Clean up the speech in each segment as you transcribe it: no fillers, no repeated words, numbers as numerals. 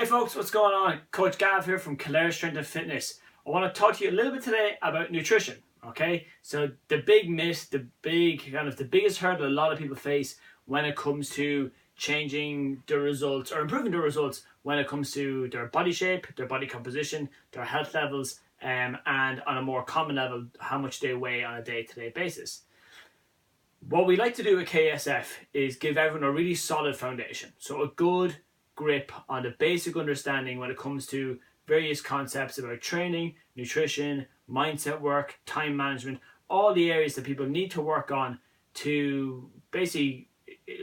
Hey folks, what's going on? Coach Gav here from KSF Strength and Fitness. I want to talk to you a little bit today about nutrition. Okay, so the big myth, the biggest hurdle a lot of people face when it comes to changing the results or improving the results when it comes to their body shape, their body composition, their health levels, and on a more common level, how much they weigh on a day-to-day basis. What we like to do at KSF is give everyone a really solid foundation. So a good grip on the basic understanding when it comes to various concepts about training, nutrition, mindset work, time management, all the areas that people need to work on to basically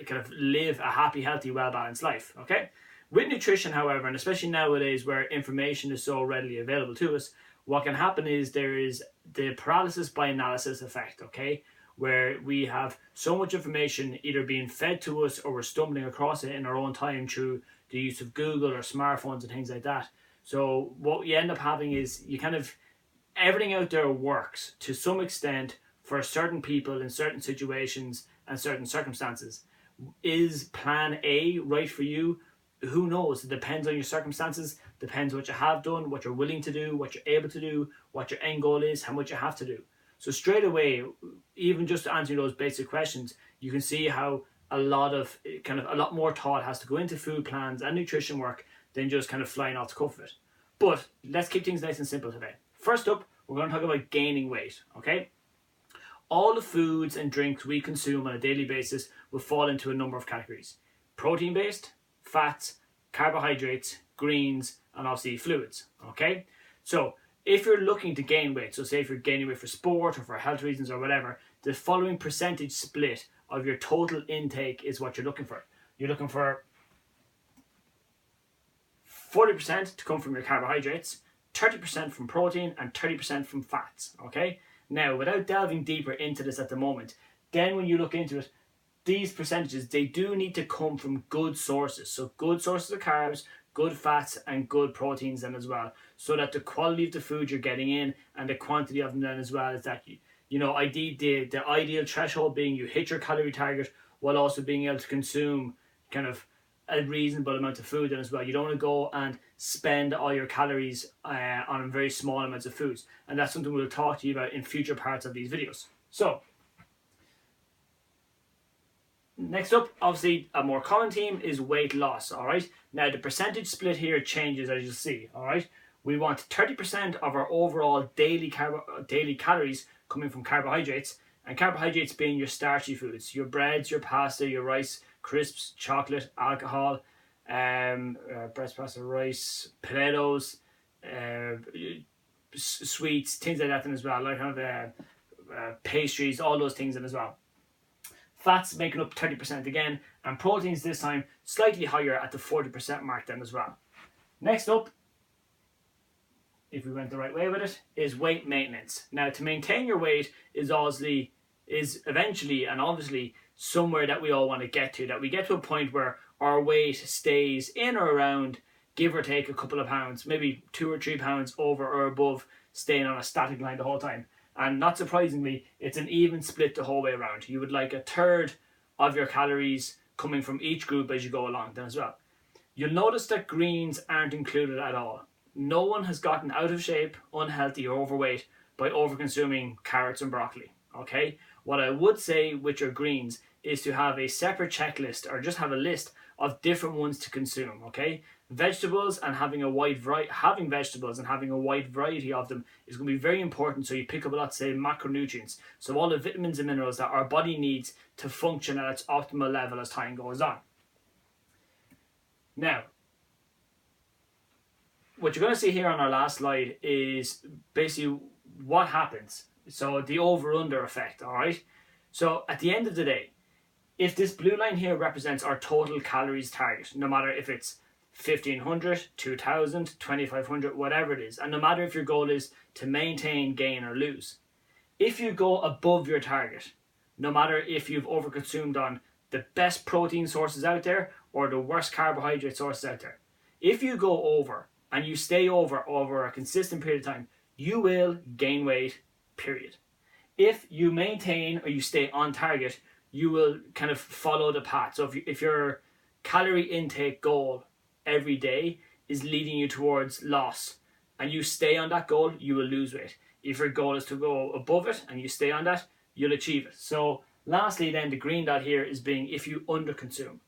kind of live a happy, healthy, well-balanced life, okay? With nutrition, however, and especially nowadays where information is so readily available to us, what can happen is there is the paralysis by analysis effect, okay? Where we have so much information either being fed to us or we're stumbling across it in our own time through the use of Google or smartphones and things like that. So what you end up having is everything out there works to some extent for certain people in certain situations and certain circumstances. Is plan A right for you? Who knows? It depends on your circumstances, depends what you have done, what you're willing to do, what you're able to do, what your end goal is, how much you have to do. So straight away, even just answering those basic questions, you can see how a lot more thought has to go into food plans and nutrition work than just kind of flying off the cuff of it. But let's keep things nice and simple today. First up, we're going to talk about gaining weight, okay? All the foods and drinks we consume on a daily basis will fall into a number of categories. Protein-based, fats, carbohydrates, greens, and obviously fluids, okay? So if you're looking to gain weight, so say if you're gaining weight for sport or for health reasons or whatever, the following percentage split of your total intake is what you're looking for. You're looking for 40% to come from your carbohydrates, 30% from protein, and 30% from fats, okay? Now, without delving deeper into this at the moment, then when you look into it, these percentages, they do need to come from good sources. So good sources of carbs, good fats, and good proteins then as well. So that the quality of the food you're getting in and the quantity of them then as well is that, the ideal threshold being you hit your calorie target while also being able to consume kind of a reasonable amount of food then as well. You don't want to go and spend all your calories on very small amounts of foods. And that's something we'll talk to you about in future parts of these videos. So, next up, obviously, a more common theme is weight loss, all right? Now, the percentage split here changes, as you'll see, all right? We want 30% of our overall daily calories coming from carbohydrates, and carbohydrates being your starchy foods, your breads, your pasta, your rice, crisps, chocolate, alcohol, breast pasta, rice, potatoes, sweets, things like that then as well, like pastries, all those things then as well. Fats making up 30% again, and proteins this time slightly higher at the 40% mark then as well. Next up, if we went the right way with it, is weight maintenance. Now, to maintain your weight is eventually and obviously somewhere that we all want to get to, that we get to a point where our weight stays in or around, give or take a couple of pounds, maybe 2 or 3 pounds over or above, staying on a static line the whole time. And not surprisingly, it's an even split the whole way around. You would like a third of your calories coming from each group as you go along then as well. You'll notice that greens aren't included at all. No one has gotten out of shape, unhealthy, or overweight by over-consuming carrots and broccoli, okay? What I would say with your greens is to have a separate checklist or just have a list of different ones to consume, okay? Vegetables and having a wide variety of them is going to be very important, so you pick up a lot, say, macronutrients. So all the vitamins and minerals that our body needs to function at its optimal level as time goes on. Now, what you're going to see here on our last slide is basically what happens. So the over-under effect, all right? So at the end of the day, if this blue line here represents our total calories target, no matter if it's 1,500, 2,000, 2,500, whatever it is, and no matter if your goal is to maintain, gain, or lose, if you go above your target, no matter if you've overconsumed on the best protein sources out there or the worst carbohydrate sources out there, if you go over and you stay over a consistent period of time, you will gain weight, period. If you maintain or you stay on target, you will kind of follow the path. So if your calorie intake goal every day is leading you towards loss and you stay on that goal, you will lose weight. If your goal is to go above it and you stay on that, you'll achieve it. So lastly then, the green dot here is being if you underconsume.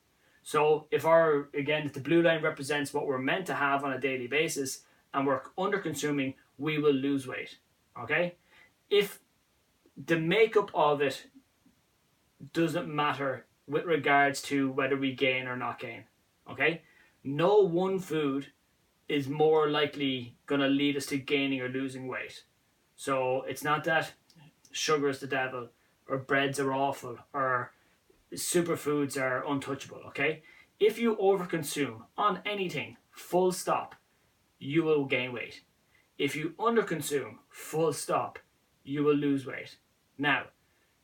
So if the blue line represents what we're meant to have on a daily basis and we're underconsuming, we will lose weight. Okay? If the makeup of it doesn't matter with regards to whether we gain or not gain. Okay? No one food is more likely going to lead us to gaining or losing weight. So it's not that sugar is the devil, or breads are awful, or superfoods are untouchable, okay? If you overconsume on anything, full stop, you will gain weight. If you underconsume, full stop, you will lose weight. Now,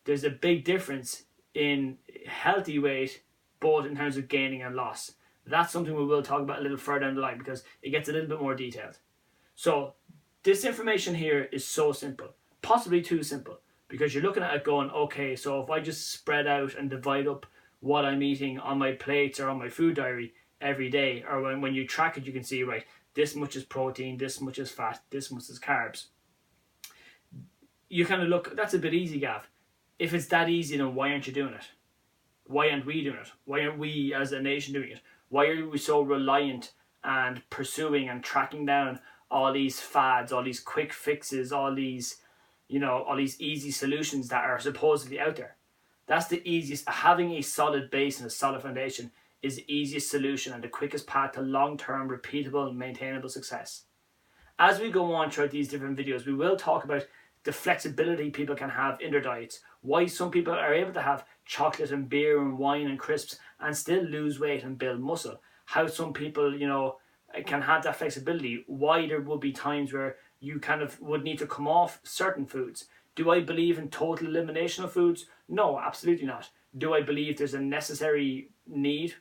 there's a big difference in healthy weight, both in terms of gaining and loss. That's something we will talk about a little further down the line because it gets a little bit more detailed. So this information here is so simple, possibly too simple, because you're looking at it going, okay, so if I just spread out and divide up what I'm eating on my plates or on my food diary every day, or when you track it, you can see, right, this much is protein, this much is fat, this much is carbs. You kind of look, that's a bit easy, Gav. If it's that easy, then why aren't you doing it? Why aren't we doing it? Why aren't we as a nation doing it? Why are we so reliant and pursuing and tracking down all these fads, all these quick fixes, all these, all these easy solutions that are supposedly out there? That's the easiest. Having a solid base and a solid foundation is the easiest solution and the quickest path to long-term, repeatable, maintainable success. As we go on throughout these different videos, we will talk about the flexibility people can have in their diets, why some people are able to have chocolate and beer and wine and crisps and still lose weight and build muscle, how some people, can have that flexibility, why there will be times where you kind of would need to come off certain foods. Do I believe in total elimination of foods? No, absolutely not. Do I believe there's a necessary need?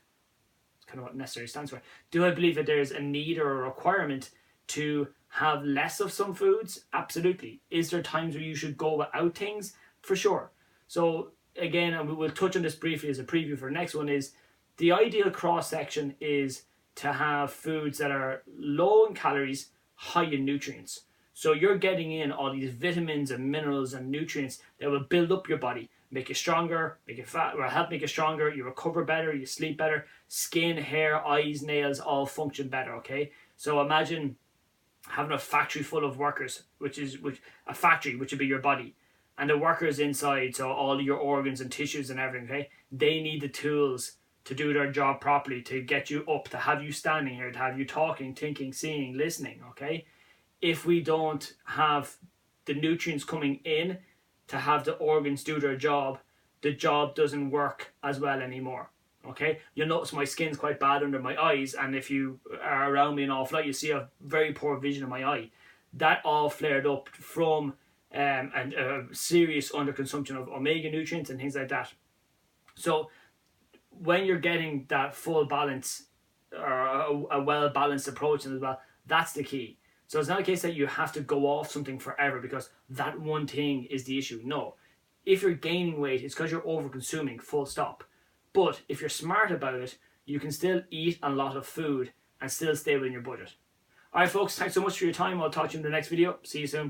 It's kind of what necessary stands for. Do I believe that there's a need or a requirement to have less of some foods? Absolutely. Is there times where you should go without things? For sure. So again, and we will touch on this briefly as a preview for the next one, is the ideal cross section is to have foods that are low in calories, high in nutrients. So you're getting in all these vitamins and minerals and nutrients that will build up your body, make you stronger, make you fat, or help make you stronger, you recover better, you sleep better, skin, hair, eyes, nails all function better, okay? So imagine having a factory full of workers, which a factory, which would be your body, and the workers inside, so all your organs and tissues and everything, okay? They need the tools to do their job properly, to get you up, to have you standing here, to have you talking, thinking, seeing, listening, okay? If we don't have the nutrients coming in to have the organs do their job, the job doesn't work as well anymore, okay? You'll notice my skin's quite bad under my eyes, and if you are around me in all flight, you see a very poor vision of my eye. That all flared up from a serious underconsumption of omega nutrients and things like that. So when you're getting that full balance, or a well-balanced approach as well, that's the key. So it's not a case that you have to go off something forever because that one thing is the issue. No. If you're gaining weight, it's because you're over-consuming, full stop. But if you're smart about it, you can still eat a lot of food and still stay within your budget. Alright folks, thanks so much for your time. I'll talk to you in the next video. See you soon.